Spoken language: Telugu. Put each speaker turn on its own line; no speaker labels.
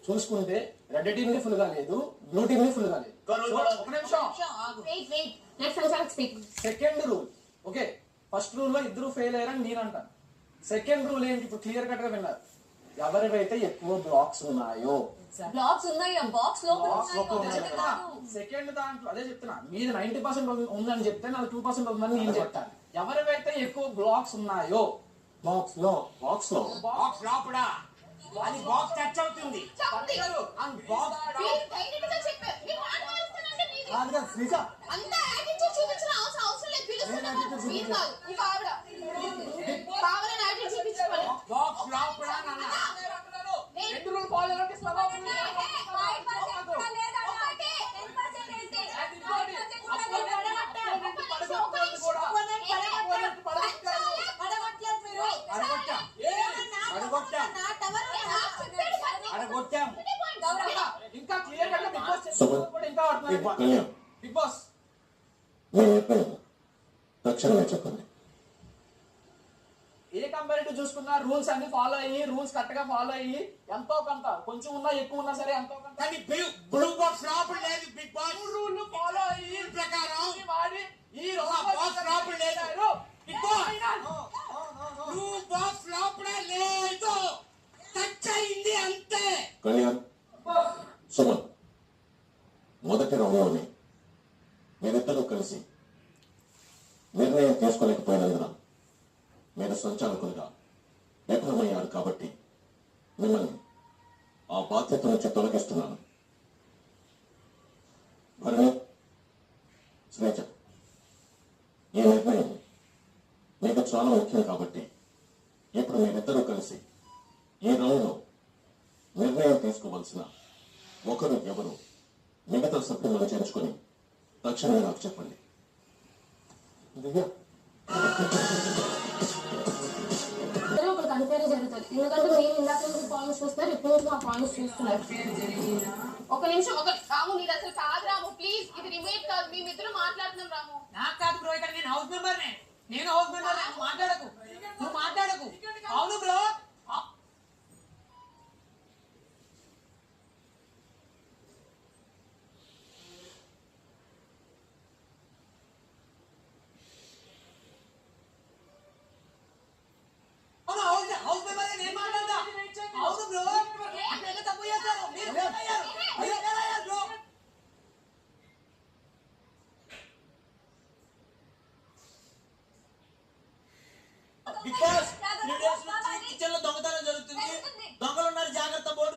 చూసుకుంటే రెడ్ టీమ్ ని ఫుల్ గా లేదు, బ్లూ టీమ్ ని ఫుల్ గా లేదు. ఒక నిమిషం. Second rule, okay, first rule లో ఇద్దరు ఫెయిల్ అయ్యారని నేను అంటాను. సెకండ్ రూల్ ఏంటి? ఇప్పుడు క్లియర్ కట్ గా విన్నారు. ఎవరివైతే ఎక్కువ బ్లాక్స్ ఉన్నాయో, సెకండ్ దాంట్లో అదే చెప్తున్నా, మీది 90% ఉందని చెప్తే నాకు 2% ఉందని నేను చెప్తాను. ఎవరివైతే ఎక్కువ బ్లాక్స్ ఉన్నాయో, బాక్స్ లోపల అది బాక్స్ టచ్ అవుతుంది. ఇంకా క్లియర్ గా బిగ్ బాస్
తక్షణమే చెప్పండి.
ఏ కంపారిటివ్ చూసుకున్నా రూల్స్ అన్ని ఫాలో అయ్యి, రూల్స్ కరెక్ట్ గా ఫాలో అయ్యి, ఎంతో కొంత కొంచెం ఉన్నా ఎక్కువ ఉన్నా సరే ఎంతో కొంత
బ్లూ బాక్స్ లోపల లేదు. బిగ్ బాస్
రూల్ ఫాలో అయ్యి
ప్రకారం
వాడి ఈ
బాక్స్ లోపల లేదు. బిగ్ బాస్ బ్లూ బాక్స్ లోపల లేదు, టచ్ అయింది అంతే.
కళ్యాణ్, సుమన్, మొదటి రౌండ్లోనే మీరిద్దరూ కలిసి నిర్ణయం తీసుకోలేకపోయినందున మీరు సంచాలకులుగా విఫలమయ్యారు కాబట్టి మిమ్మల్ని ఆ బాధ్యత నుంచి తొలగిస్తున్నాను. భరణి, స్నేహ, ఈ నిర్ణయం మీకు చాలా ముఖ్యం కాబట్టి ఇప్పుడు మీరిద్దరూ కలిసి ఈ రౌండ్లో నిర్ణయం తీసుకోవాల్సిన ఒకరు ఎవరు మిగతా సభ్యులను చేర్చుకుని తక్షణమే నాకు చెప్పండి.
కన్ఫ్యూజ్ జరుగుతుంది. ఎందుకంటే నేను ఇందాక నుంచి పాయింట్స్ చూస్తున్నారు, ఇప్పుడు నుంచి మా పాయింట్స్ చూస్తున్నారు. ఒక నిమిషం, ఒక రాము, నీది అసలు కాదు రాము, ప్లీజ్, ఇది రిమేట్ కాదు, మేమిద్దరు మాట్లాడుతున్నాం రాము.
నాకు కాదు బ్రో, ఇక్కడ నేను హౌస్ మెంబర్, మాట్లాడకు, నువ్వు మాట్లాడకు. అవును బ్రో,